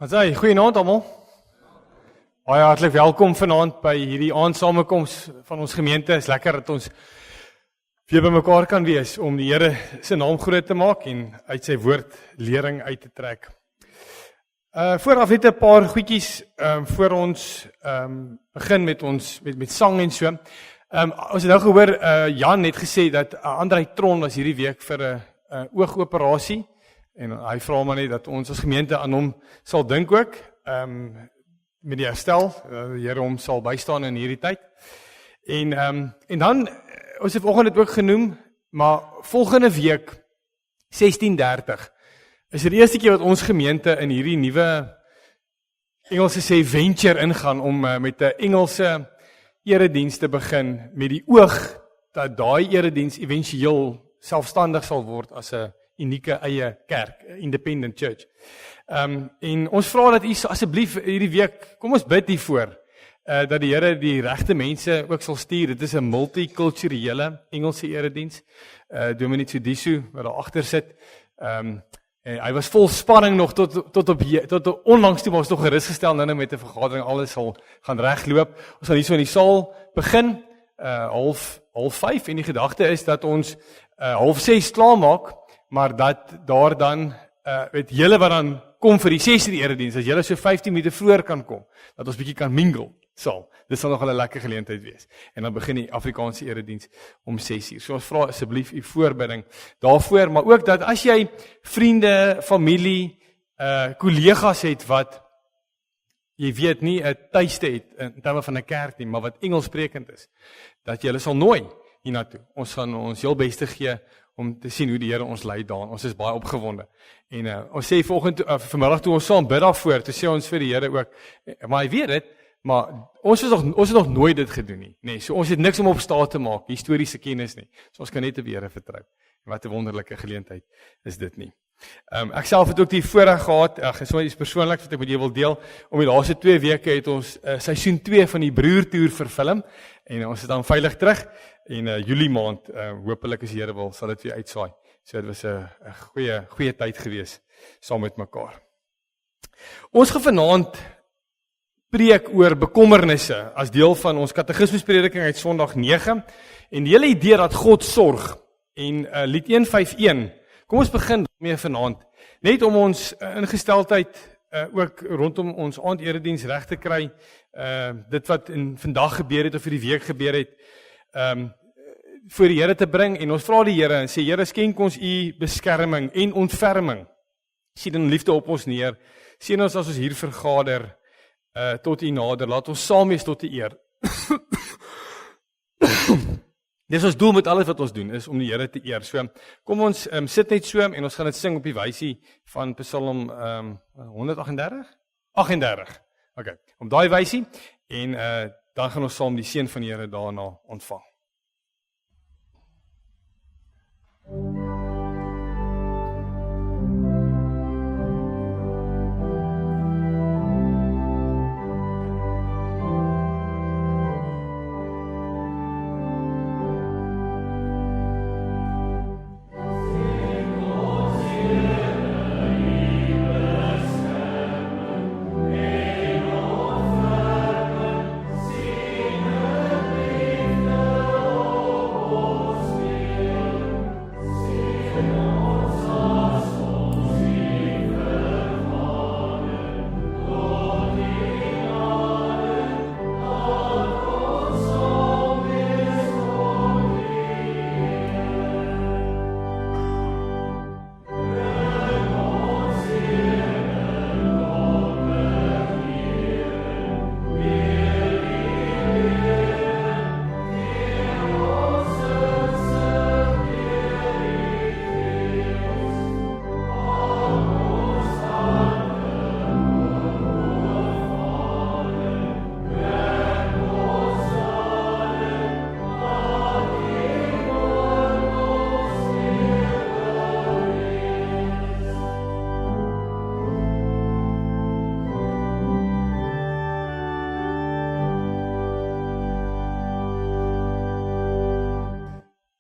Asai, goeienaand almal. Baie hartlik welkom vanaand by hierdie aandsamekoms van ons gemeente. Is lekker dat ons weer by mekaar kan wees om die Here se naam groot te maak en uit sy woord lering uit te trek. Vooraf net 'n paar goedjies voor ons begin met ons met sang en so. Ons het nou gehoor Jan het gesê dat Andrei Tron was hierdie week vir 'n oogoperasie. En hy vra maar net dat ons as gemeente aan hom sal dink ook, met die herstel, die Here hom sal bystaan in hierdie tyd. En dan, ons het vanoggend dit ook genoem, maar volgende week, 16:30, is die eerste keer wat ons gemeente in hierdie nuwe, Engelse sê venture ingaan, om met 'n Engelse erediens te begin, met die oog, dat daai erediens éventueel selfstandig sal word as 'n unieke eie kerk, independent church. En ons vra dat u asseblief hierdie week, kom ons bid hiervoor, dat die Here die regte mense ook sal stuur. Dit is 'n multikulturele Engelse erediens. Dominic Sudisu wat daar agter sit. En hy was vol spanning nog tot onlangs toe, maar ons nog gerus gestel nou met 'n vergadering, alles sal gaan regloop. Ons gaan hier so in die saal begin, half 5, en die gedagte is dat ons 5:30 klaarmaak, maar dat daar dan, julle wat dan kom vir die 6de erediens, as julle so 15 minute vroeër kan kom, dat ons bietjie kan mingle, dit sal nog 'n lekker geleentheid wees. En dan begin die Afrikaanse erediens om 6:00. So ons vra asseblief u voorbidding daarvoor, maar ook dat as jy vriende, familie, kollegas het wat, jy weet nie 'n tuiste het in terme van 'n kerk nie, maar wat Engelssprekend is, dat jy hulle sal nooi hiernatoe. Ons gaan ons heel beste gee om te sien hoe die Here ons lei daan. Ons is baie opgewonde. En ons sê vanmiddag toe ons saam bid daarvoor, toe sê ons vir die Here ook, maar hy weet dit, maar ons het nog nooit dit gedoen nie. Nee, so ons het niks om op staat te maak, historiese kennis nie. So ons kan net op die Here vertrou. Wat 'n wonderlike geleentheid is dit nie. Ek self het ook die voorreg gehad, so iets persoonlik wat ek met julle wil deel, om die laaste 2 weke het ons seisoen 2 van die broertoer verfilm, en ons is dan veilig terug, en Julie maand, hopelik as die Here wil, sal dit weer uitsaai. So dit was 'n goeie tyd gewees, saam met mekaar. Ons gaan vanaand preek oor bekommernisse, as deel van ons katekismusprediking uit Sondag 9, en die hele idee dat God sorg, en Lied 151, kom ons begin daarmee vanaand, net om ons ingesteldheid ook rondom ons aandediens reg te kry, dit wat vandag gebeur het of vir die week gebeur het, voor die Here te bring, en ons vra die Here en sê, Here, skenk ons u beskerming en ontferming, sien in liefde op ons neer, sien ons as ons hier vergader, tot u nader, laat ons saam wees tot die eer. Dis ons doel met alles wat ons doen, is om die Here te eer. So, kom ons sit net so, en ons gaan dit sing op die wysie van Psalm 138? 38, okay, om daai wysie, en dan gaan ons saam die seën van die Here daarna ontvang.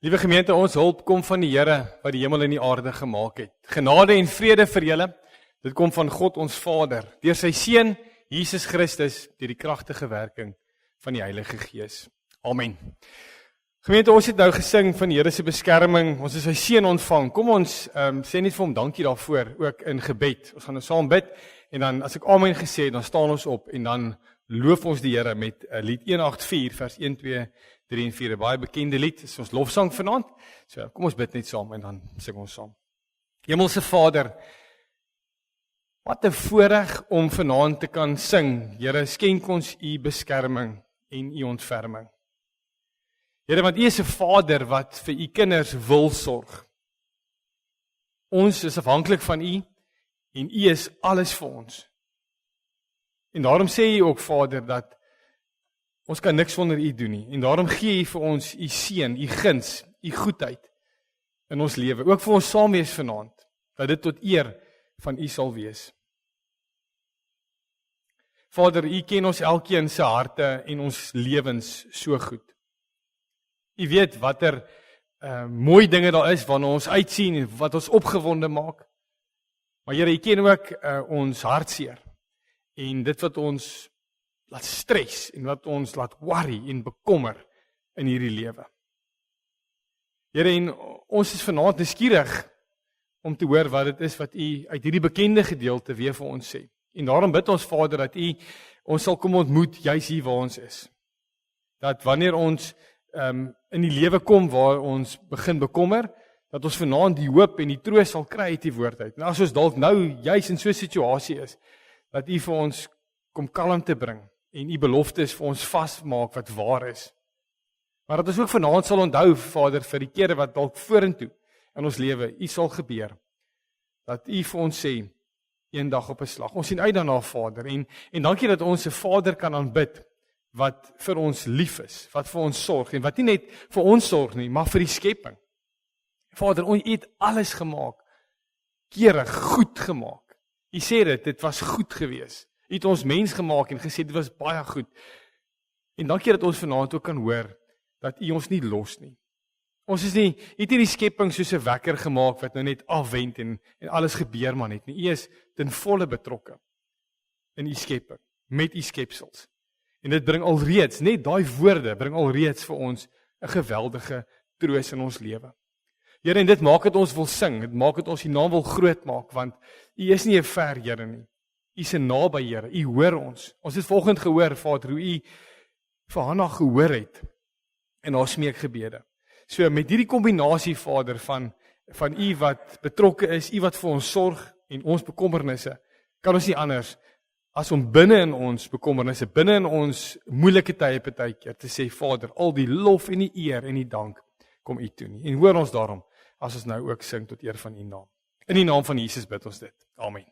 Liewe gemeente, ons hulp kom van die Here wat die hemel en die aarde gemaak het. Genade en vrede vir julle Dit kom van God ons Vader, deur sy Seun, Jesus Christus, deur die kragtige werking van die Heilige Gees. Amen. Gemeente, ons het nou gesing van die Here se beskerming, ons het sy seën ontvang. Kom ons sê net vir hom dankie daarvoor, ook in gebed. Ons gaan nou saam bid, en dan as ek amen gesê, dan staan ons op, en dan loof ons die Here met lied 184, vers 1, 2, 3 en 4, 'n baie bekende lied, dis ons lofsang vanaand. So, kom ons bid net saam, en dan sing ons saam. Hemelse Vader, wat 'n voorreg om vanaand te kan sing. Here, skenk ons u beskerming en u ontferming. Here, want u is 'n Vader wat vir u kinders wil sorg. Ons is afhanklik van u en u is alles vir ons. En daarom sê u ook, Vader, dat ons kan niks sonder u doen nie. En daarom gee u vir ons u seën, u guns, u goedheid in ons lewe. Ook vir ons saam wees vanaand, dat dit tot eer van u sal wees. Vader, u ken ons elkeen se harte en ons lewens so goed. U weet watter mooi dinge daar is waarna ons uitsien en wat ons opgewonde maak. Maar Here, u ken ook ons hartseer en dit wat ons laat stres en wat ons laat worry en bekommer in hierdie lewe. Here, en ons is vanaand nuuskierig om te hoor wat dit is wat u uit hierdie bekende gedeelte weer vir ons sê. En daarom bid ons, Vader, dat u ons sal kom ontmoet juis hier waar ons is. Dat wanneer ons in die lewe kom waar ons begin bekommer, dat ons vanaand die hoop en die troos sal kry uit die woord uit. En as ons dalk nou juis in so 'n situasie is, dat u vir ons kom kalmte bring en u beloftes vir ons vasmaak wat waar is. Maar dat ons ook vanaand sal onthou, Vader, vir die kere wat dalk vorentoe in ons lewe u sal gebeur. Dat u vir ons sê, een dag op 'n slag. Ons sien uit daarna, Vader, en dankie dat ons 'n Vader kan aanbid wat vir ons lief is, wat vir ons sorg, en wat nie net vir ons sorg nie, maar vir die skepping. Vader, u het alles gemaak, keurig, goed gemaak. U sê dit was goed gewees. U het ons mens gemaak en gesê, dit was baie goed. En dankie dat ons vanaand ook kan hoor, dat u ons nie los nie. Ons is nie, u het nie die skepping soos 'n wekker gemaak, wat nou net afwend en alles gebeur maar net nie. U is ten volle betrokke in u skepping, met u skepsels. En dit bring alreeds, net daai woorde, bring alreeds vir ons 'n geweldige troos in ons lewe. Here, en dit maak dit ons wil sing, dit maak dit ons die naam wil groot maak, want u is nie 'n ver Here nie. U is 'n naby Here, u hoor ons. Ons het vanoggend gehoor, Vader, hoe u vir Hanna gehoor het in haar smeekgebede. So met hierdie kombinasie, Vader, van u wat betrokke is, u wat vir ons sorg en ons bekommernisse, kan ons nie anders as om binne in ons bekommernisse, binne in ons moeilike tye partykeer te sê, Vader, al die lof en die eer en die dank kom u toe nie. En hoor ons daarom, as ons nou ook sing tot eer van u naam. In die naam van Jesus bid ons dit. Amen.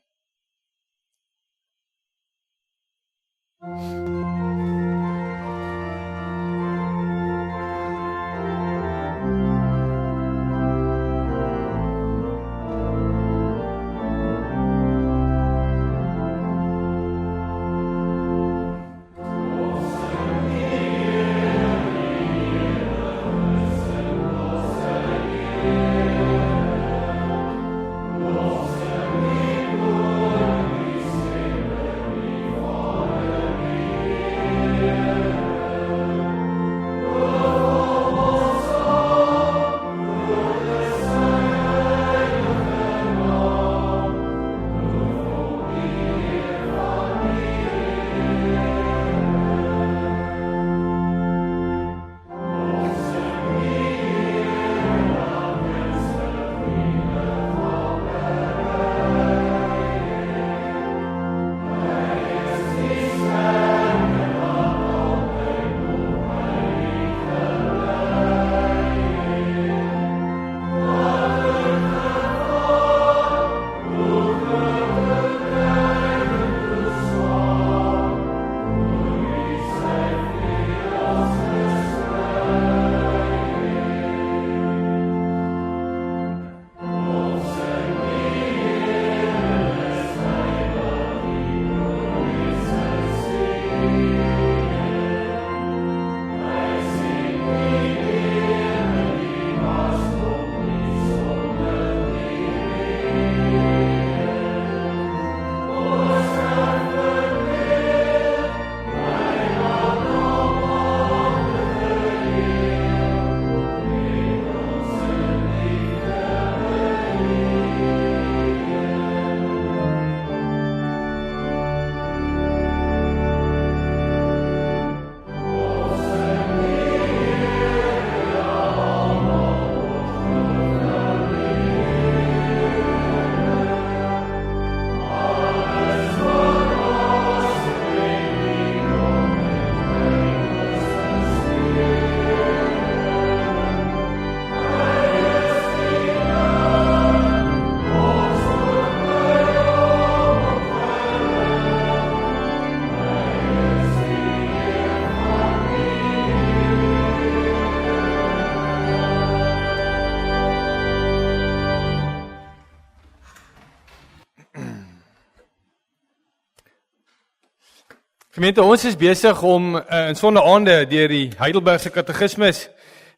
Gemeente, ons is besig om in sonnaande deur die Heidelbergse Katekismes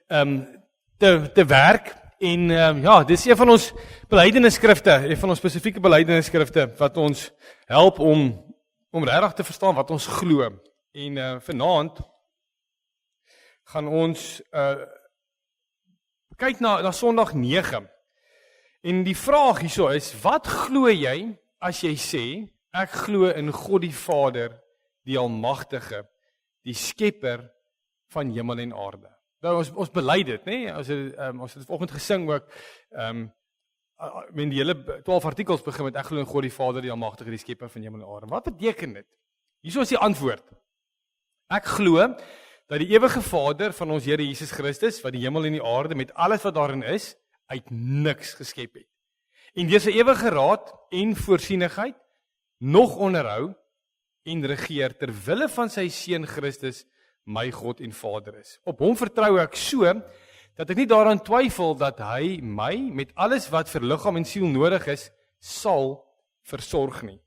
te werk en ja, dis een van ons belydenisskrifte, een van ons spesifieke belydenisskrifte wat ons help om regtig te verstaan wat ons glo. En vanaand gaan ons kyk na Sondag 9. En die vraag hierso is, wat glo jy as jy sê ek glo in God die Vader, die Almagtige, die Skepper van hemel en aarde. Nou ons bely dit, nê? Ons het vanoggend gesing ook, die hele 12 artikels begin met ek glo in God die Vader, die Almagtige, die Skepper van hemel en aarde. Wat beteken dit? Hierso is die antwoord. Ek glo dat die ewige Vader van ons Here Jesus Christus, wat die hemel en die aarde met alles wat daarin is, uit niks geskep het. En deur sy ewige raad en voorsienigheid nog onderhou en regeer ter wille van sy Seun Christus, my God en Vader is. Op hom vertrou ek so, dat ek nie daaraan twyfel dat hy my met alles wat vir liggaam en siel nodig is, sal versorg nie.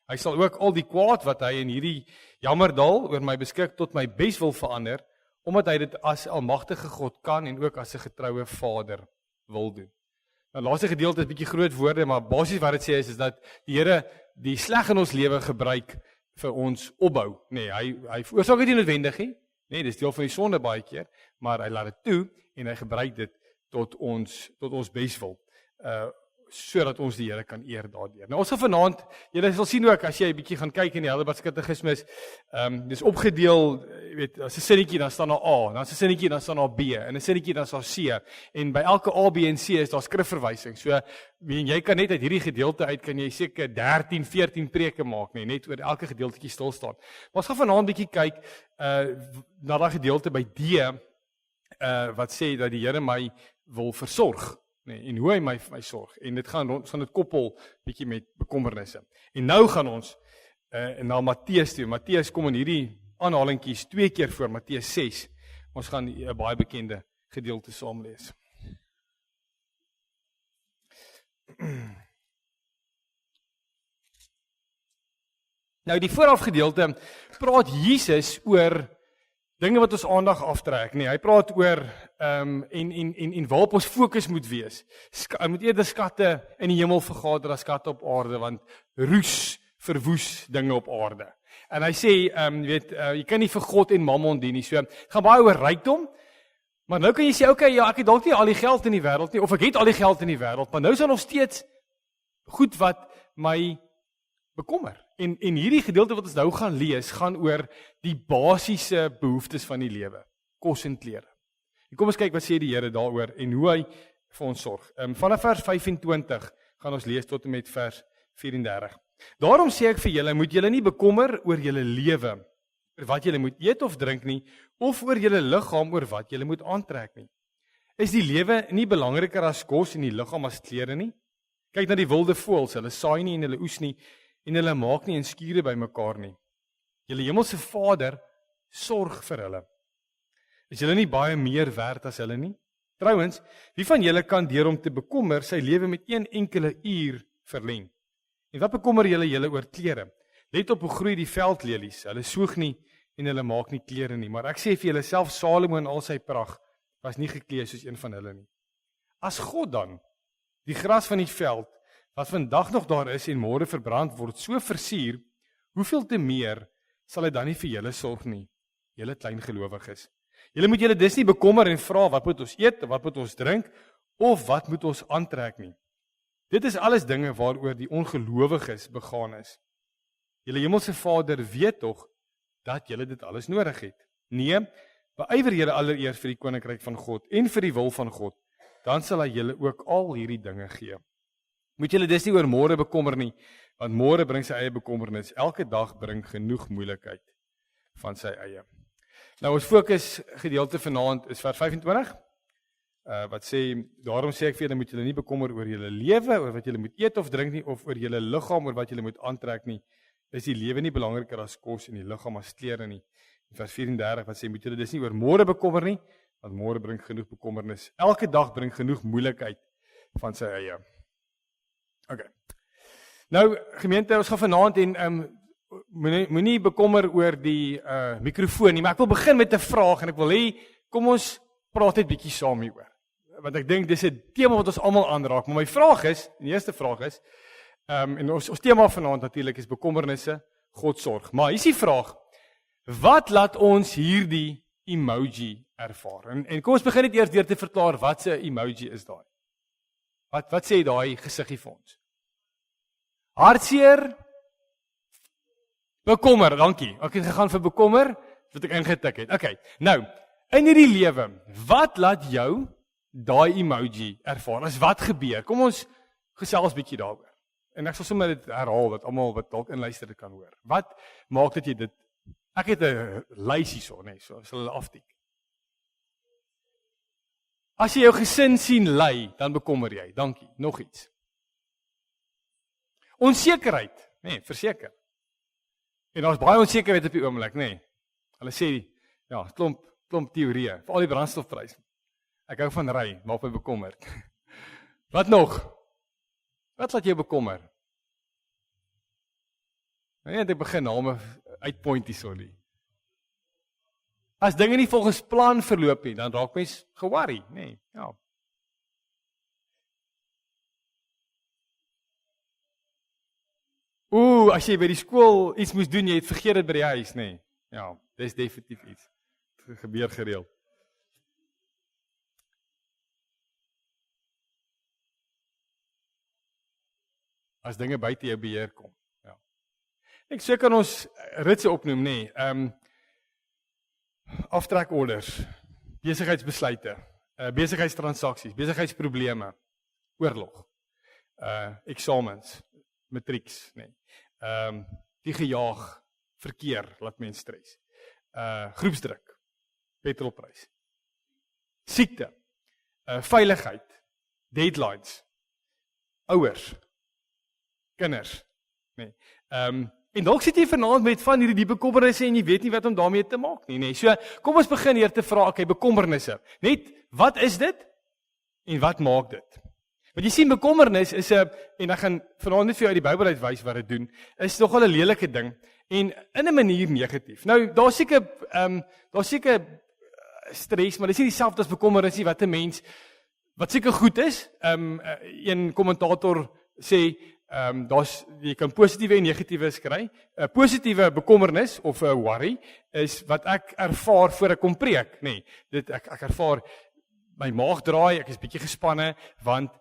Hy sal ook al die kwaad wat hy in hierdie jammerdal oor my beskik tot my bes wil verander, omdat hy dit as almagtige God kan en ook as 'n getroue Vader wil doen. Nou laaste gedeelte is 'n bietjie groot woorde, maar basies wat dit sê is dat die Here die sleg in ons lewe gebruik vir ons opbou. Nee, hy veroorsaak dit nie noodwendig nie. Nee, dis deel van die sonde baie keer, maar hy laat dit toe en hy gebruik dit tot ons beswil. Sodat ons die Here kan eer daardeur. Nou ons gaan vanaand, julle sal sien ook as jy 'n bietjie gaan kyk in die Heidelbergse Katekismes, dis opgedeel, jy weet, as 'n sinnetjie dan staan daar A, dan as 'n sinnetjie dan staan daar B, en 'n sinnetjie dan staan C, en by elke A, B en C is daar skrifverwysing. So jy kan net uit hierdie gedeelte uit kan jy seker 13, 14 preke maak, nee, net oor elke gedeeltetjie stil staan. Maar ons gaan vanaand bietjie kyk na daai gedeelte by D, wat sê dat die Here my wil versorg. Nee, en hoe hy my sorg, en dit gaan dit koppel bietjie met bekommernisse. En nou gaan ons na Matteus toe. Matteus kom in hierdie aanhalingkies 2 keer voor, Matteus 6. Ons gaan 'n baie bekende gedeelte saam lees. Nou die voorafgedeelte praat Jesus oor dinge wat ons aandag aftrek, nee, hy praat oor en waarop ons fokus moet wees. Hy moet eerder skatte in die hemel vergader as skatte op aarde, want roes verwoes dinge op aarde. En hy sê, jy kan nie vir God en mammon dien nie, so gaan baie oor rykdom, maar nou kan jy sê, okay, ja, ek het dalk nie al die geld in die wêreld nie, of ek het al die geld in die wêreld, maar nou is daar nog steeds goed wat my bekommer. En hierdie gedeelte wat ons nou gaan lees, gaan oor die basiese behoeftes van die lewe, kos en klere. En kom ons kyk wat sê die Here daaroor en hoe hy vir ons sorg. Vanaf vers 25 gaan ons lees tot en met vers 34. Daarom sê ek vir julle, moet julle nie bekommer oor julle lewe, oor wat julle moet eet of drink nie, of oor julle liggaam, oor wat julle moet aantrek nie. Is die lewe nie belangriker as kos en die liggaam as klere nie? Kyk na die wilde voëls, hulle saai nie en hulle oes nie, en hulle maak nie en skure by mekaar nie. Julle hemelse Vader sorg vir hulle. Is julle nie baie meer werd as hulle nie? Trouwens, wie van julle kan deur om te bekommer sy lewe met 1 enkele uur verleng? En wat bekommer julle oor klere? Let op hoe groei die veldlelies. Hulle soeg nie en hulle maak nie klere nie, maar ek sê vir julle, self Salomo in al sy pragt was nie geklee soos een van hulle nie. As God dan die gras van die veld wat vandag nog daar is en môre verbrand word, so versier, hoeveel te meer sal hy dan nie vir julle sorg nie, julle klein gelowiges. Julle moet julle dus nie bekommer en vra, wat moet ons eet, wat moet ons drink, of wat moet ons aantrek nie. Dit is alles dinge waaroor die ongelowiges begaan is. Julle hemelse Vader weet tog, dat julle dit alles nodig het. Nee, beywer julle allereers vir die koninkryk van God, en vir die wil van God, dan sal hy julle ook al hierdie dinge gee. Moet julle dus nie oor môre bekommer nie, want môre bring sy eie bekommernis. Elke dag bring genoeg moeilikheid van sy eie. Nou ons fokus gedeelte vanaand is vers 25, wat sê, daarom sê ek vir julle, moet julle nie bekommer oor julle lewe, oor wat julle moet eet of drink nie, of oor julle liggaam, oor wat julle moet aantrek nie. Is die lewe nie belangriker as kos en die liggaam as klere nie. In vers 34 wat sê, moet julle dus nie oor môre bekommer nie, want môre bring genoeg bekommernis. Elke dag bring genoeg moeilikheid van sy eie. Okay. Nou, gemeente, ons gaan vanaand en moenie bekommer oor die mikrofoon nie, maar ek wil begin met 'n vraag en ek wil hê kom ons praat net bietjie saam hieroor. Want ek dink dis 'n tema wat ons almal aanraak, maar my vraag is, die eerste vraag is, en ons tema vanaand natuurlik is bekommernisse, God sorg. Maar hier is die vraag: wat laat ons hierdie emoji ervaar? En kom ons begin net eers deur te verklaar wat 'n emoji is daai. Wat sê daai gesiggie vir ons? Hartseer, bekommer, dankie. Ek het gegaan vir bekommer, wat ek ingetik het. Okay, nou, in hierdie lewe, wat laat jou daai emoji ervaar? As wat gebeur? Kom ons gesels bietjie daaroor. En ek sal sommer dit herhaal, dat almal wat dalk inluister dit kan hoor. Wat maak dat jy dit? Ek het 'n lys hierso, nee, so sal hulle aftik. As jy jou gesin sien ly, dan bekommer jy. Dankie. Nog iets. Onsekerheid, nee, verseker. En daar's baie onsekerheid op die oomblik, nee. Hulle sê ja, klomp teorieë, vir al die brandstofpryse. Ek hou van ry, maak my bekommerd. Wat nog? Wat laat jou bekommer? Nee, ek begin name uitpoint hierso nie. As dinge nie volgens plan verloop nie, dan raak mens ge-worry, nee, ja. As jy by die skool iets moes doen, jy het vergeet dit by die huis, nee. Ja, dis definitief iets. Dit gebeur gereeld. As dinge buite jou beheer kom. Ja. Ek sê kan ons ritse opnoem, nee. Aftrekorders, besigheidsbesluite, besigheidstransaksies, besigheidsprobleme, oorlog, eksamens, matrieks, nee. Die gejaag, verkeer, laat mens stres. Groepsdruk, petrolprys, siekte, veiligheid, deadlines, ouers, kinders, nee. En dalk sit jy vanaand met van hierdie bekommernisse en jy weet nie wat om daarmee te maak nie, nee. So, kom ons begin hier te vra, okay, bekommernisse. Net, wat is dit? En wat maak dit? Want jy sien, bekommernis is en ek gaan vanaand net vir jou uit die Bybel uitwys wat dit doen, is nogal 'n lelike ding en in 'n manier negatief. Nou, daar's seker stres, maar dis nie dieselfde as bekommernis nie wat 'n mens wat seker goed is. Een kommentator sê jy kan positiewe en negatiewe kry. 'n Positiewe bekommernis of 'n worry is wat ek ervaar voor ek kom preek, nê. Ek ervaar my maag draai, ek is bietjie gespanne want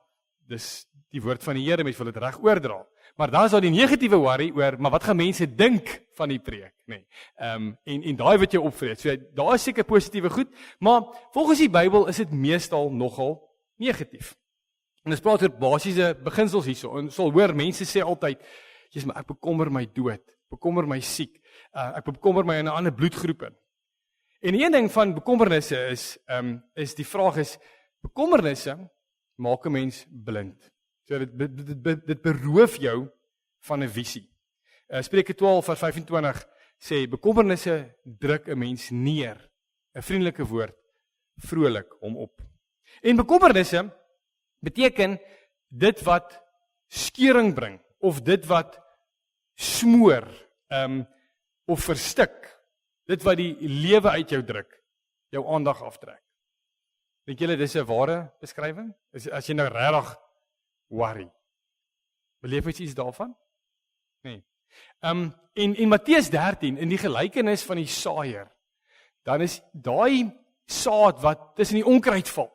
dis die woord van die Here, mens wil dit reg oordra. Maar dan is daar die negatiewe worry oor, maar wat gaan mense dink van die preek, nê. En daai wat jou opvreet. So daar is seker positiewe goed, maar volgens die Bybel is dit meestal nogal negatief. En ons praat oor basiese beginsels hierso. En sal hoor, mense sê altyd, Jesus, maar ek bekommer my dood, bekommer my siek, ek bekommer my in 'n ander bloedgroep in. En een ding van bekommernisse is die vraag is, bekommernisse maak 'n mens blind. So dit beroof jou van 'n visie. Spreuke 12:25 sê, bekommernisse druk 'n mens neer, 'n vriendelike woord, vrolik hom op. En bekommernisse beteken dit wat skeuring bring, of dit wat smoor, of verstik, dit wat die lewe uit jou druk, jou aandag aftrek. Dink julle dis 'n ware beskrywing? As jy nou regtig worry, beleef jy iets daarvan? Nee. In Matteus 13, in die gelykenis van die saaiër, dan is daai saad wat tussen die onkruid val.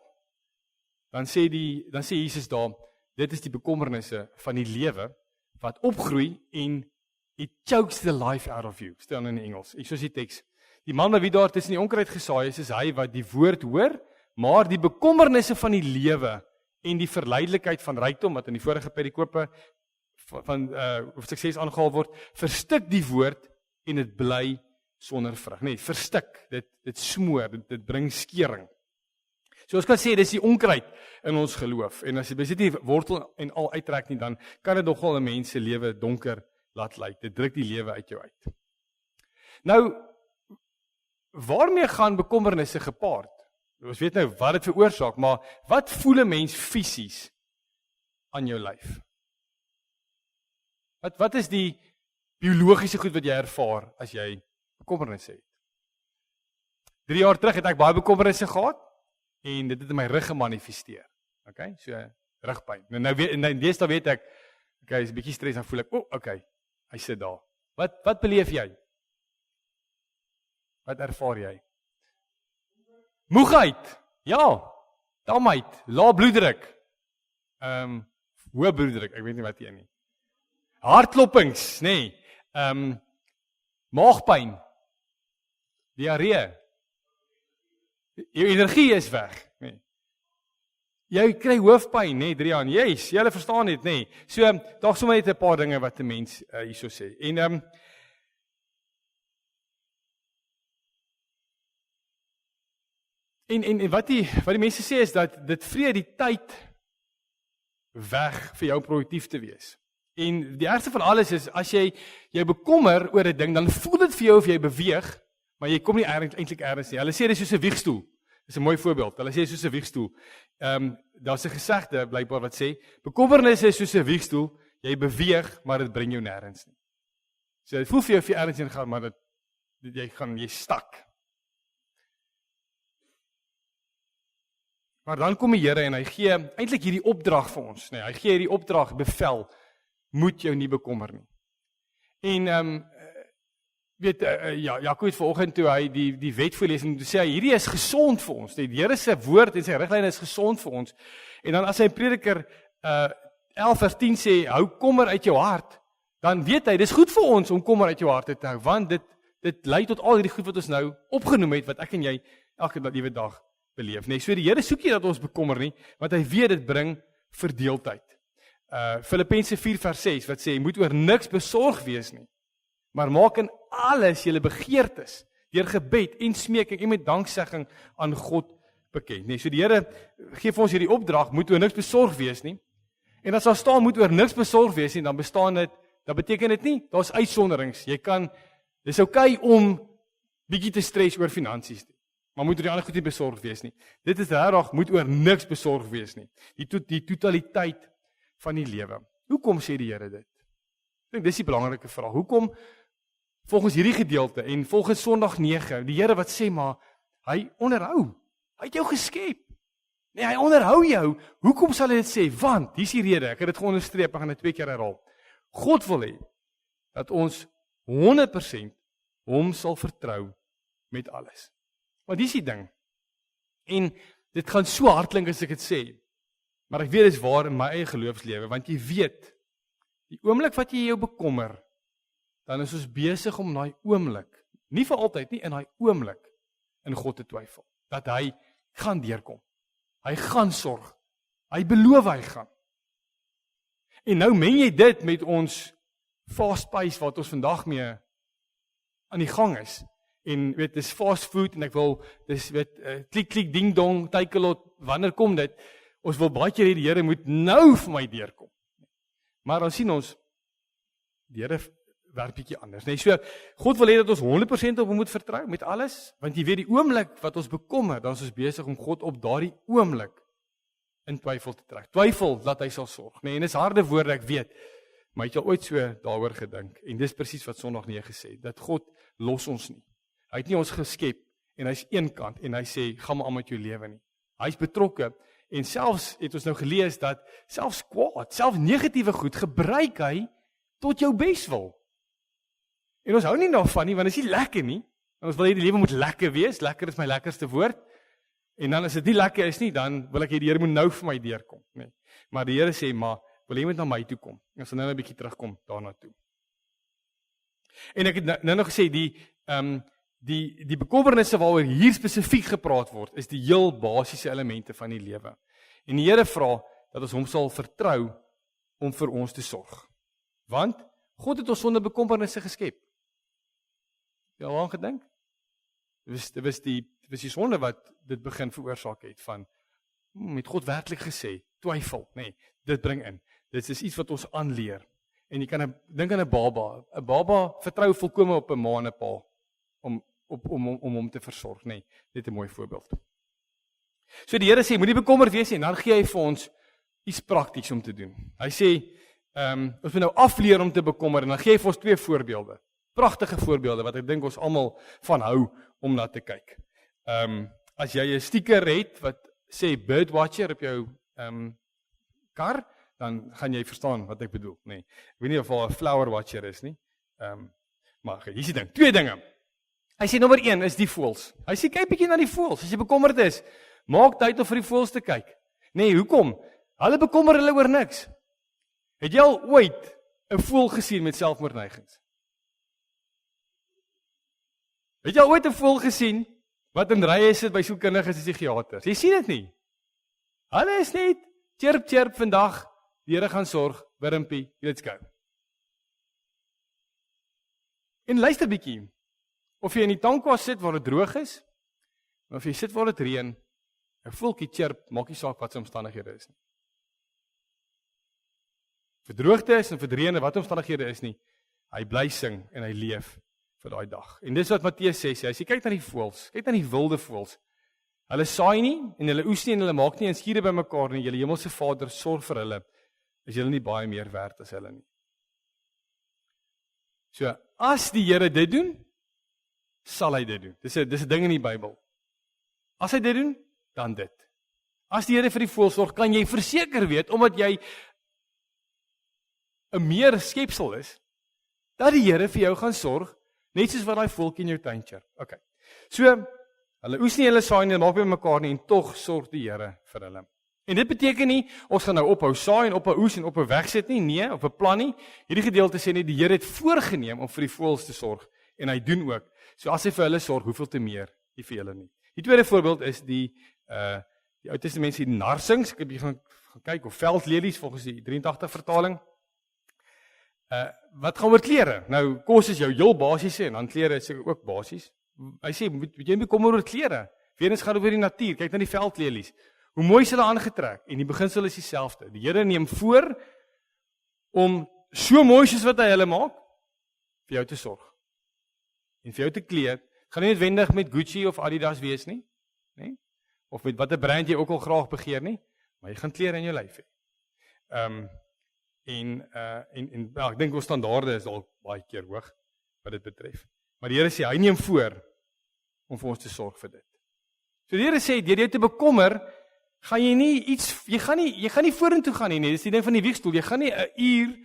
Dan sê Jesus daar, dit is die bekommernisse van die lewe wat opgroei en it chokes the life out of you. Stel in Engels. Ek soos die teks. Die man wie daar tussen die onkruid gesaai is hy wat die woord hoor, maar die bekommernisse van die lewe en die verleidelikheid van rykdom wat in die vorige perikope van sukses aangehaal word, verstik die woord en dit bly sonder vrug. Nee, verstik, dit smoor, dit bring skeuring. So ons kan sê, dis die onkruid in ons geloof, en as jy besit nie wortel en al uittrek nie, dan kan dit nogal 'n mens se lewe donker laat lyk. Dit druk die lewe uit jou uit. Nou, waarmee gaan bekommernisse gepaard? Ons weet nou wat dit veroorsaak, maar wat voel 'n mens fisies aan jou lyf? Wat is die biologiese goed wat jy ervaar as jy bekommernisse het. 3 jaar terug het ek baie bekommernisse gehad en dit het in my rug gemanifesteer. Okay, so rugpyn. Nou deesdae weet ek, okay, is 'n bietjie stres, dan voel ek, okay, hy sit daar. Wat beleef jy? Wat ervaar jy? Moegheid. Ja, damheid, lae bloeddruk. Hoë bloeddruk, ek weet nie wat hier nie. Hartkloppings, nee. Maagpyn. Diarree. Jou energie is weg, nee. Jy kry hoofpyn, nee, Drian. Yes, jy verstaan dit, nee. So, daar sommer net 'n paar dinge wat 'n mens hierso sê. En wat die mense sê is dat dit vrede die tyd weg vir jou produktief te wees. En die ergste van alles is, as jy bekommer oor 'n ding, dan voel dit vir jou of jy beweeg, maar jy kom nie eintlik ergens nie. Hulle sê dit is soos 'n wiegstoel. Dis 'n mooi voorbeeld. Hulle sê soos 'n wiegstoel. Daar's 'n gesegde blykbaar wat sê, bekommernisse is soos 'n wiegstoel, jy beweeg, maar dit bring jou nêrens nie. So dit voel vir jou of jy ergens heen gaan, maar jy stak. Maar dan kom die Here en hy gee eintlik hierdie opdrag vir ons, nee, hy gee hierdie opdrag, bevel, moet jou nie bekommer nie. En Jaco het vanoggend toe hy die wet voorlees en toe sê hy, hierdie is gesond vir ons. Die Here se woord en sy riglyne is gesond vir ons. En dan as hy in Prediker 11:10 sê, hou kommer uit jou hart, dan weet hy, dis goed vir ons om kommer uit jou hart te hou, want dit lei tot al hierdie goed wat ons nou opgenoem het, wat ek en jy elke liewe dag beleef. Nee, so die Here soek nie dat ons bekommer nie, want hy weet dit bring verdeeldheid. Filippense 4:6 wat sê, moet oor niks besorg wees nie, maar maak in alles julle begeertes deur gebed en smeking en met danksegging aan God bekend. Nee, so die Here gee vir ons hierdie opdrag, moet oor niks besorg wees nie. En as daar staan moet oor niks besorg wees nie, dan beteken dit nie, daar's uitsonderings. Dis okay om bietjie te stres oor finansies nie, maar moet oor die ander goed nie besorg wees nie. Dit is regtig, moet oor niks besorg wees nie. Die totaliteit van die lewe. Hoekom sê die Here dit? Ek dink dis die belangrike vraag. Hoekom volgens hierdie gedeelte en volgens Sondag 9, die Here wat sê maar hy onderhou. Hy het jou geskep. Nee, hy onderhou jou. Hoekom sal hy dit sê? Want hier's die rede. Ek het dit geonderstreep, ek gaan dit 2 keer herhaal. God wil hê dat ons 100% hom sal vertrou met alles. Want dis die ding. En dit gaan so hard klink as ek dit sê. Maar ek weet dit is waar in my eie geloofslewe, want jy weet, die oomblik wat jy jou bekommer, dan is ons besig om daai oomblik, nie vir altyd nie, in daai oomblik in God te twyfel, dat hy gaan deurkom. Hy gaan sorg. Hy beloof hy gaan. En nou meng jy dit met ons fast pace wat ons vandag mee aan die gang is. En weet, dis fast food en ek wil, dis klik klik ding dong, tykelot, wanneer kom dit? Ons wil baie keer hê die Here moet nou vir my deurkom. Maar dan sien ons, die Here werk bietjie anders. Nee, so, God wil hê dat ons 100% op hom moet vertrou, met alles, want jy weet die oomblik wat ons bekommer, dan is ons besig om God op daardie oomblik in twyfel te trek. Twyfel dat hy sal sorg. Nee, en dis harde woorde, ek weet, maar het jy ooit so daaroor gedink? En dis presies wat Sondag 9 gesê, dat God los ons nie. Hy het nie ons geskep, en hy's eenkant, en hy sê, gaan maar aan met jou lewe nie. Hy's betrokke, en selfs het ons nou gelees dat selfs kwaad, selfs negatiewe goed gebruik hy tot jou beswil. En ons hou nie daarvan nie, want dit is nie lekker nie. En ons wil hê die lewe moet lekker wees. Lekker is my lekkerste woord. En dan as dit nie lekker is nie, dan wil ek hê die Here moet nou vir my deurkom, nee. Maar die Here sê, maar wil jy met na my toe kom? Ons sal nou 'n bietjie terugkom daarna toe. En ek het nou nog gesê die bekommernisse waaroor hier spesifiek gepraat word, is die heel basiese elemente van die lewe. En die Here vra dat ons hom sal vertrou om vir ons te sorg. Want God het ons sonder bekommernisse geskep. Jy al aan gedink? Dit was die sonde wat dit begin veroorsaak het van met God werklik gesê, twyfel, nee, dit bring in. Dit is iets wat ons aanleer. En jy kan dink aan 'n baba. 'n Baba vertrou volkome op 'n ma en 'n pa om hom te versorg, nee. Dit 'n mooi voorbeeld. So die Here sê, moenie bekommerd wees nie, en dan gee hy vir ons iets prakties om te doen. Hy sê Ons moet nou afleer om te bekommer en dan gee hy vir ons 2 voorbeelde. Pragtige voorbeelde wat ek dink ons almal van hou om na te kyk. As jy 'n stiker het wat sê Birdwatcher op jou kar, dan gaan jy verstaan wat ek bedoel, nee. Ek weet nie of daar 'n Flower Watcher is nie. Maar hier is die ding, 2 dinge. Hy sê nommer 1 is die voëls. Hy sê kyk bietjie na die voëls. As jy bekommerd is, maak tyd om vir die voëls te kyk. Nee, hoekom? Hulle bekommer hulle oor niks. Het jy al ooit 'n voël gesien met selfmoordneigings? Het jy al ooit 'n voël gesien wat in rye sit by sielkundiges en psigiaters? Jy sien dit nie. Hulle is net chirp chirp vandag, die Here gaan sorg, wurmpie, let's go. En luister bietjie. Of jy in die tankwas sit waar dit droog is, of jy sit waar dit reën, 'n voeltjie chirp, maak nie saak wat se omstandighede is nie. Vir droogte is en vir reën, wat omstandighede is nie, hy bly sing en hy leef vir daai dag. En dis wat Matteus sê, hy sê kyk na die voëls, kyk na die wilde voëls. Hulle saai nie en hulle oes nie en hulle maak nie 'n skure bymekaar nie. Julle hemelse Vader sorg vir hulle. Is julle nie baie meer werd as hulle nie? So, as die Here dit doen, sal hy dit doen. Dis 'n ding in die Bybel. As hy dit doen, dan dit. As die Here vir die voëls sorg, kan jy verseker weet, omdat jy 'n meer skepsel is, dat die Here vir jou gaan sorg, net soos wat daai voeltjie in jou tuin chirp. Okay. So, hulle oes nie, hulle saai nie, maak by mekaar nie, en tog sorg die Here vir hulle. En dit beteken nie, ons gaan nou ophou saai en ophou oes en ophou wegsit nie, nee, op 'n plan nie. Hierdie gedeelte sê net, die Here het voorgeneem om vir die voëls te sorg, en hy doen ook. So as hy vir hulle sorg, hoeveel te meer, nie vir julle nie. Die tweede voorbeeld is die Ou Testament se narsings, ek het hier gaan kyk, of veldlelies, volgens die 83 vertaling. Wat gaan oor klere? Nou, kos is jou heel basiese, en dan klere is ook basies. Hy sê, jy moet kom oor klere. Weerens gaan oor die natuur, kyk na die veldlelies. Hoe mooi is hulle aangetrek, en die beginsel is dieselfde. Die Here neem voor, om so mooi soos wat hy hulle maak, vir jou te sorg. En vir jou te kleed, gaan nie noodwendig met Gucci of Adidas wees nie, nee? Of met watter brand jy ook al graag begeer nie, maar jy gaan klere in jou lyf hê. Ek dink ons standaarde is al baie keer hoog, wat dit betref. Maar die Here sê, hy neem voor, om vir ons te sorg vir dit. So die Here sê, deur jou te bekommer, gaan jy nie iets, jy gaan nie vorentoe gaan nie, dis die ding van die wiegstoel, jy gaan nie 'n uur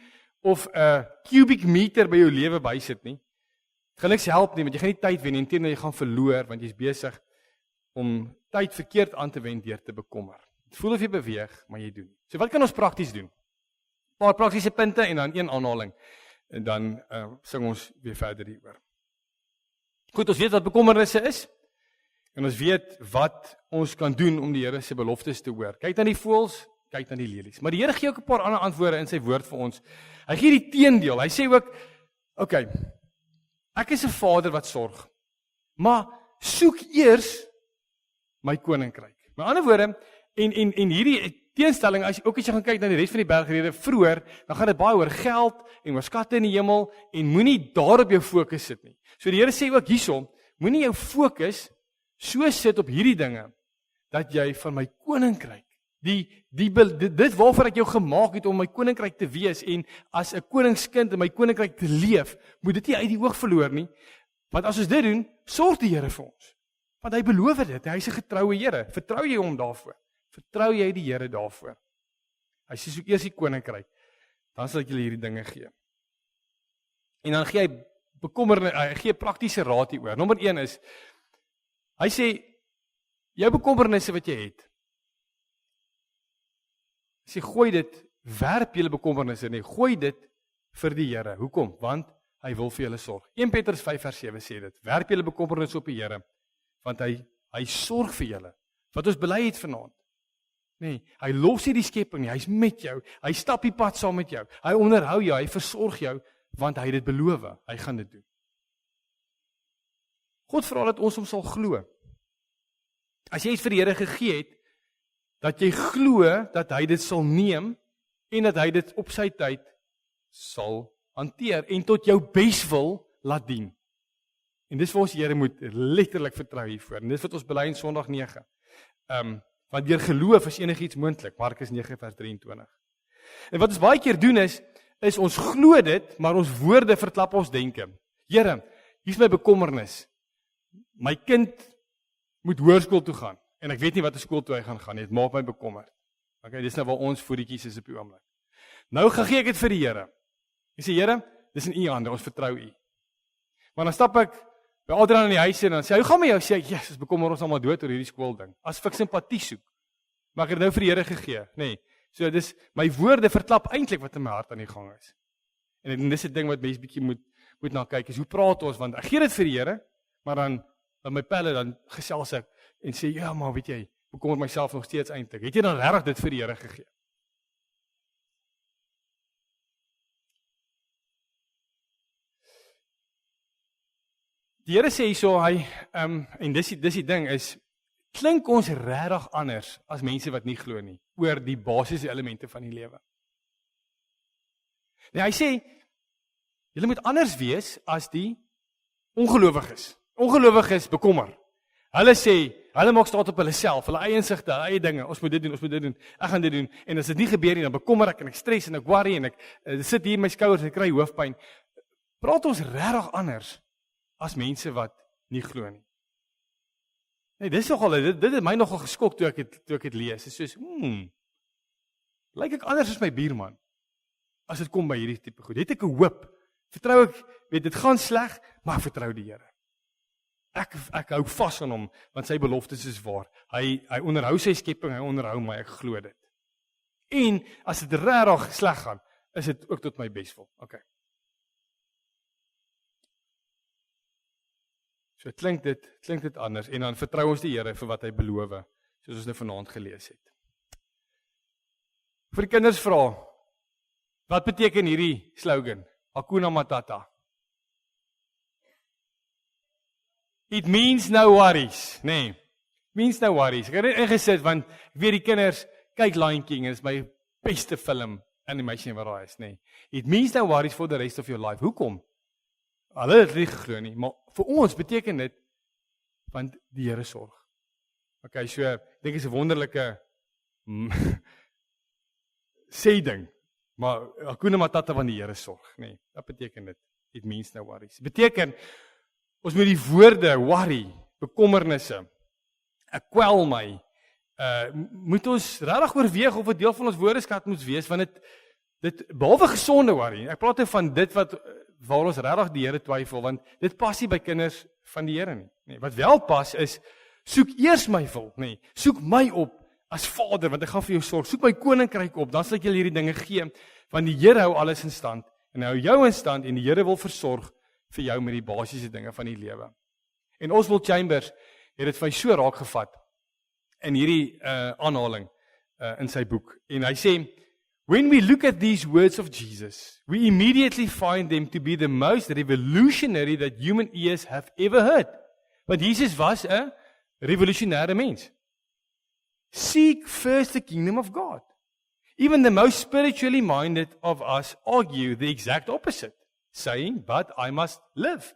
of 'n cubic meter by jou lewe bysit nie. Dit gaan niks help nie, want jy gaan nie tyd wen nie, inteendeel jy gaan verloor, want jy's besig om tyd verkeerd aan te wend deur te bekommer. Dit voel of jy beweeg, maar jy doen. So wat kan ons prakties doen? 'n Paar praktiese punte en dan een aanhaling, en dan sing ons weer verder hieroor. Goed, ons weet wat bekommernisse is, en ons weet wat ons kan doen om die Here se beloftes te hoor. Kyk na die voëls, kyk na die lelies. Maar die Here gee ook 'n paar ander antwoorde in sy woord vir ons. Hy gee die teendeel. Hy sê ook, okay, ek is 'n Vader wat sorg, maar soek eers my koninkryk. Met ander woorde, en hierdie teenstelling, as jy gaan kyk na die res van die bergrede vroeër, dan gaan dit baie oor geld en oor skatte in die hemel, en moenie daarop jou fokus sit nie. So die Here sê ook hierson, moenie jou fokus so sit op hierdie dinge, dat jy van my koninkryk, dit waarvoor ek jou gemaak het om my koninkryk te wees, en as 'n koningskind in my koninkryk te leef, moet dit nie uit die oog verloor nie, want as ons dit doen, sorg die Here vir ons, want hy beloof dit, hy is 'n getroue Here, vertrou jy hom daarvoor, vertrou jy die Here daarvoor, hy sê soek eers die koninkryk, dan sal ek julle hierdie dinge gee, en dan gee hy gee praktiese raad hieroor. Nommer 1 is, hy sê, jou bekommernisse wat jy het, sê, gooi dit, werp julle bekommernisse nie, gooi dit vir die Here. Hoekom? Want hy wil vir julle sorg. 1 Petrus 5 vers 7 sê dit, werp julle bekommernisse op die Here, want hy sorg vir julle. Wat ons bely het vanaand. Nee, hy los nie die skepping nie, hy's met jou, hy stap die pad saam met jou, hy onderhou jou, hy versorg jou, want hy het dit beloof, hy gaan dit doen. God vra dat ons hom sal glo. As jy iets vir die Here gegee het, dat jy glo dat hy dit sal neem, en dat hy dit op sy tyd sal hanteer, en tot jou beswil laat dien. En dis vir ons die Here moet letterlik vertrou hiervoor, en dis wat ons bely in Sondag 9. Want deur geloof is enigiets moontlik, Markus 9 vers 23. En wat ons baie keer doen is, is ons glo dit, maar ons woorde verklap ons denke. Here, hier is my bekommernis. My kind moet hoërskool toe gaan en ek weet nie watter skool toe hy gaan nie. Dit maak my bekommerd. Okay, dis nou waar ons voetjies is op die oomblik. Nou gee ek dit vir die Here. Ek sê Here, dis in U hande, ons vertrou U. Maar dan stap ek by Adrian in die huis en dan sê hy, hoe gaan met jou? Sê ek, Jesus, bekommer ons almal dood oor hierdie skool ding. As ek simpatie soek. Maar ek het nou vir die Here gegee, nê. So dis my woorde verklap eintlik wat in my hart aan die gang is. En dis 'n ding wat mense bietjie moet na kyk, is hoe praat ons, want ek gee dit vir die Here, maar dan my pelle dan gesels ek en sê ja, maar weet jy, bekommer myself nog steeds eintlik. Het jy dan regtig dit vir die Here gegee? Die Here sê hierso, hy en dis die ding is, klink ons regtig anders as mense wat nie glo nie oor die basiese elemente van die lewe. Nee, hy sê julle moet anders wees as die ongelowiges. Ongelowiges bekommer. Hulle sê, hulle maak staat op hulle self, hulle eie insigte, hulle eie dinge. Ons moet dit doen, ek gaan dit doen. En as dit nie gebeur nie, dan bekommer ek en ek stres en ek worry en ek sit hier in my skouers en ek kry hoofpyn. Praat ons regtig anders as mense wat nie glo nie. Nee, dit het my nogal geskok toe ek het lees. Dit is soos, lyk ek anders as my buurman as dit kom by hierdie tipe goed. Het ek 'n hoop. Vertrou ek, weet dit gaan sleg, maar ek vertrou die Here. Ek hou vas aan hom, want sy beloftes is waar. Hy onderhou sy skepping, hy onderhou my, ek glo dit. En as dit regtig sleg gaan, is dit ook tot my beswil. Okay. So klink dit anders en dan vertrou ons die Here vir wat hy beloof, soos ons nou vanaand gelees het. Vir die kinders vra, wat beteken hierdie slogan? Hakuna Matata. It means no worries, nee. Means no worries. Ek het dit ingesit want ek weet die kinders kyk Lion King en dit is my beste film animation wat daar is, nee. It means no worries for the rest of your life. Hoekom? Hulle het nie geglo nie, maar vir ons beteken dit want die Here sorg. Okay, so ek dink dit is 'n wonderlike sê ding. Maar Hakuna Matata van die Here sorg, nee. Dat beteken dit. It means no worries. Beteken ons moet die woorde worry, bekommernisse, ek kwel my, moet ons regtig oorweeg of 'n deel van ons woordeskat moet wees, want dit behalwe gesonde worry. Ek praat van dit waar ons regtig die Here twyfel, want dit pas nie by kinders van die Here nie. Nee, wat wel pas is, soek eers my wil, nee. Soek my op as Vader, want ek gaan vir jou sorg. Soek my koninkryk op, dan sal ek julle hierdie dinge gee, want die Here hou alles in stand, en hy hou jou in stand, en die Here wil versorg vir jou met die basiese dinge van die lewe. En Oswald Chambers het dit vir my so raak gevat in hierdie aanhaling in sy boek. En hy sê, when we look at these words of Jesus, we immediately find them to be the most revolutionary that human ears have ever heard. Want Jesus was 'n revolutionêre mens. Seek first the kingdom of God. Even the most spiritually minded of us argue the exact opposite, saying, but I must live.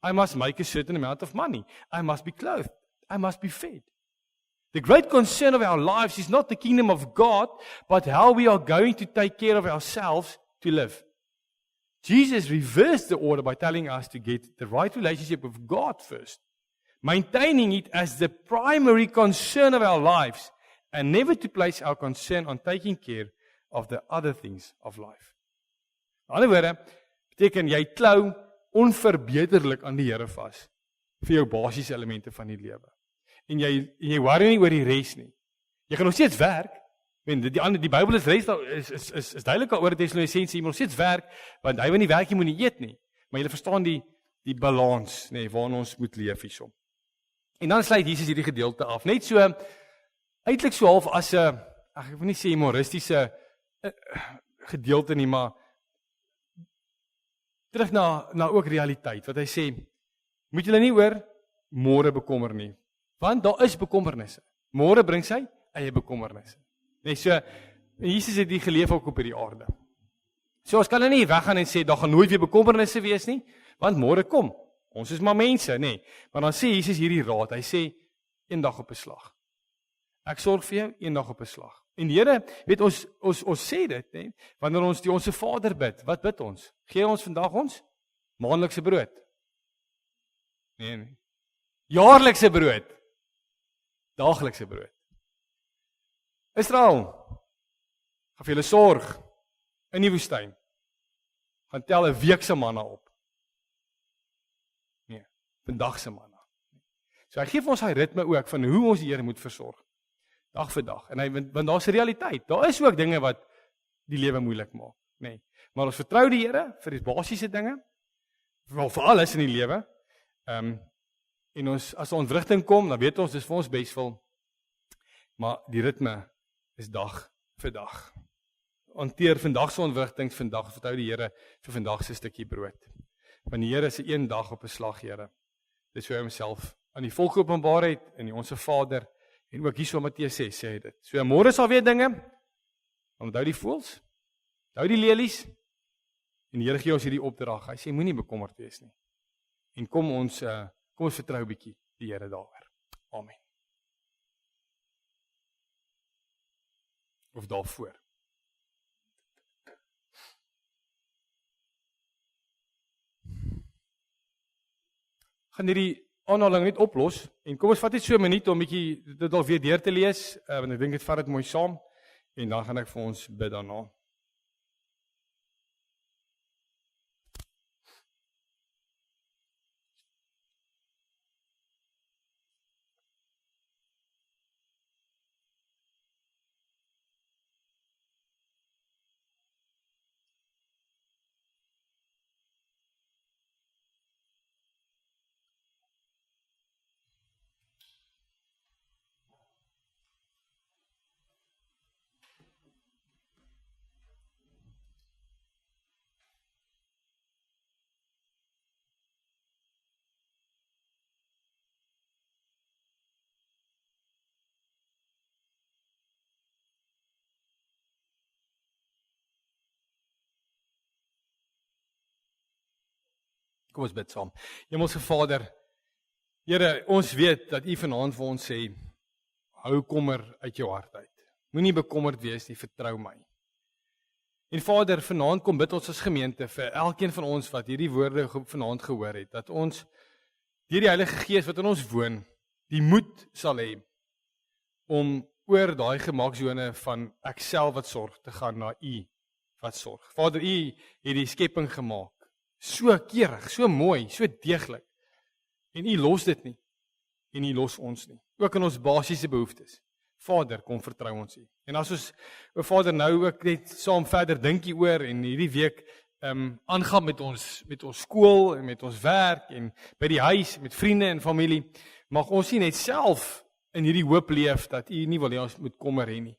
I must make a certain amount of money. I must be clothed. I must be fed. The great concern of our lives is not the kingdom of God, but how we are going to take care of ourselves to live. Jesus reversed the order by telling us to get the right relationship with God first, maintaining it as the primary concern of our lives, and never to place our concern on taking care of the other things of life. In ander woorde, beteken jy klou onverbeterlik aan die Here vas vir jou basiese elemente van die lewe. En jy worry nie oor die res nie. Jy gaan nog steeds werk. Die Bybel is duidelik oor die Tessalonisense, jy moet nog steeds werk, want hy wil nie werk, jy moet nie eet nie. Maar jy verstaan die balans, nee, waarin ons moet leef hierso. En dan sluit Jesus hierdie gedeelte af. Net so, eintlik so half as 'n, ek wil nie sê humoristiese gedeelte nie, maar terug na ook realiteit, wat hy sê, moet julle nie oor môre bekommer nie, want daar is bekommernisse. Môre bring sy eie bekommernisse. Nee, so, Jesus het die geleef ook op hierdie aarde. So, ons kan nie weggaan en sê, daar gaan nooit weer bekommernisse wees nie, want môre kom. Ons is maar mense, nee. Maar dan sê Jesus hierdie raad, hy sê, een dag op 'n slag. Ek sorg vir jou een dag op 'n slag. En die Here, weet ons sê dit, hè, wanneer ons die Onse Vader bid, wat bid ons? Gee ons vandag ons maandelikse brood. Nee. Jaarlikse brood. Daaglikse brood. Israel, gaan vir julle sorg in die woestyn. Gaan tel 'n week se manna op. Nee, vandag se manna. So hy gee vir ons hy ritme ook van hoe ons die Here moet versorg. Dag vir dag. En want daar's 'n realiteit. Daar is ook dinge wat die lewe moeilik maak, nê. Nee. Maar ons vertrou die Here vir die basiese dinge, vir alles in die lewe. En ons as ons ontwrigting kom, dan weet ons dis vir ons beswil. Maar die ritme is dag vir dag. Hanteer vandag se ontwrigtings vandag, vertrou die Here vir vandag se stukkie brood. Want die Here is 'n een dag op 'n slag, Here. Dis hoe hy homself aan die volk openbaar het en die Onse Vader. En ook hierso Matteus 6 sê hy dit. So môre sal weer dinge. Onthou die voëls. Onthou die lelies. En die Here gee ons hierdie opdrag. Hy sê moenie bekommerd wees nie. En kom ons vertrou 'n bietjie die Here daaroor. Amen. Of daarvoor. Gaan hierdie aanhaling net oplos en kom ons vat net so 'n minuut om bietjie dit al weer deur te lees, want ek dink dit vat dit mooi saam en dan gaan ek vir ons bid daarna. Kom ons bid saam. Hemelse Vader, Here, ons weet dat U vanaand vir ons sê, hou kommer uit jou hart uit. Moenie bekommerd wees nie, vertrou my. En Vader, vanaand kom bid ons as gemeente vir elkeen van ons wat hierdie woorde vanaand gehoor het, dat ons deur die Heilige Gees wat in ons woon, die moed sal hê om oor daai gemaaksone van ek self wat sorg te gaan na U wat sorg. Vader, U het die skepping gemaak. So keurig, so mooi, so deeglik. En U los dit nie. En U los ons nie. Ook in ons basiese behoeftes. Vader, kom vertrou ons U. En as ons, Vader, nou ook net saam verder dink hieroor en hierdie week aangaan met ons skool en met ons werk en by die huis, met vriende en familie, mag ons nie net self in hierdie hoop leef dat U nie wil hê ons moet kommer hê nie.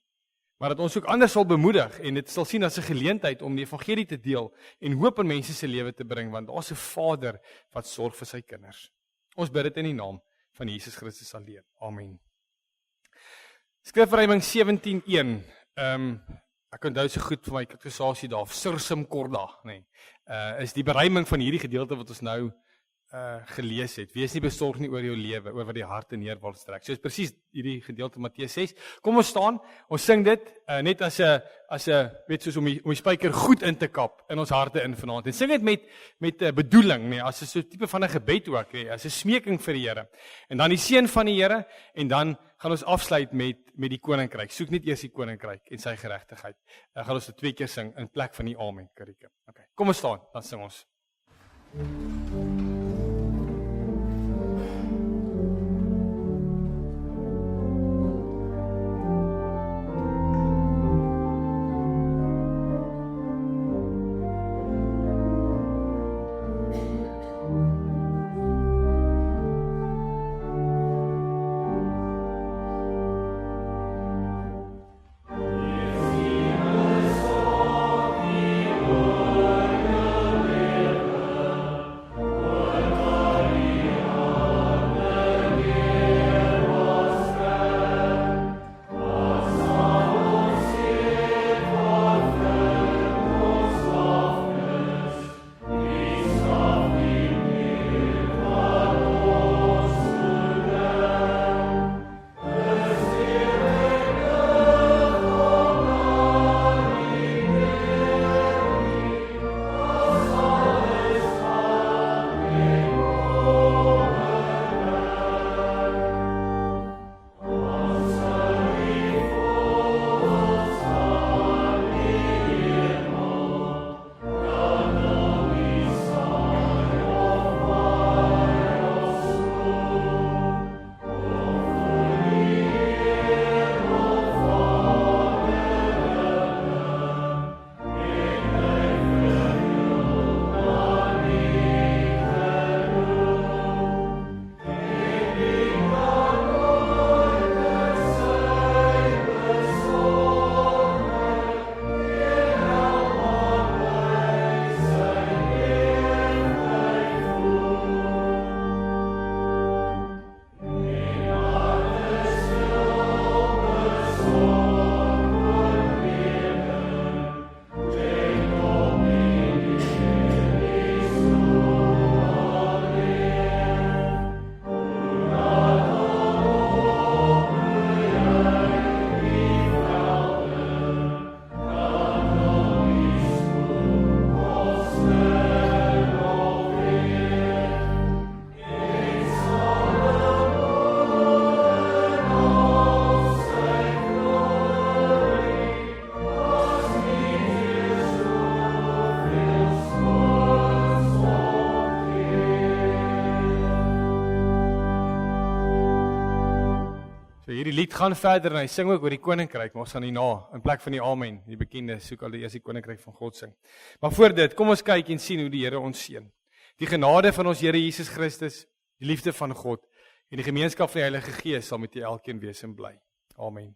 Maar dat ons ook ander sal bemoedig en dit sal sien as 'n geleentheid om die evangelie te deel en hoop in mense se lewe te bring, want daar's 'n Vader wat sorg vir sy kinders. Ons bid dit in die naam van Jesus Christus alleen. Amen. Skrifverryming 17:1. Ek onthou so goed vir my kateksasie daar, Sursum Corda, nê. Is die beruiming van hierdie gedeelte wat ons nou gelees het. Wees nie besorg nie oor jou lewe, oor wat die harte neer wil strek. So is presies hierdie gedeelte Matteus 6. Kom ons staan, ons sing dit net as 'n weet soos om die spyker goed in te kap in ons harte in vanaand. En sing dit met 'n bedoeling, nee, as 'n so tipe van 'n gebed ook, nee, as 'n smeking vir die Here. En dan die seën van die Here en dan gaan ons afsluit met die koninkryk. Soek net eers die koninkryk en sy geregtigheid. Gaan ons dit 2 keer sing in plek van die amen kerike. Okay. Kom ons staan, dan sing ons. hierdie lied gaan verder en hy sing ook oor die koninkryk, maar ons gaan hierna, in plek van die amen, die bekende, soek al eers die koninkryk van God sing. Maar voor dit, kom ons kyk en sien hoe die Here ons seën. Die genade van ons Here Jesus Christus, die liefde van God en die gemeenskap van die Heilige Gees sal met julle elkeen wees en bly. Amen.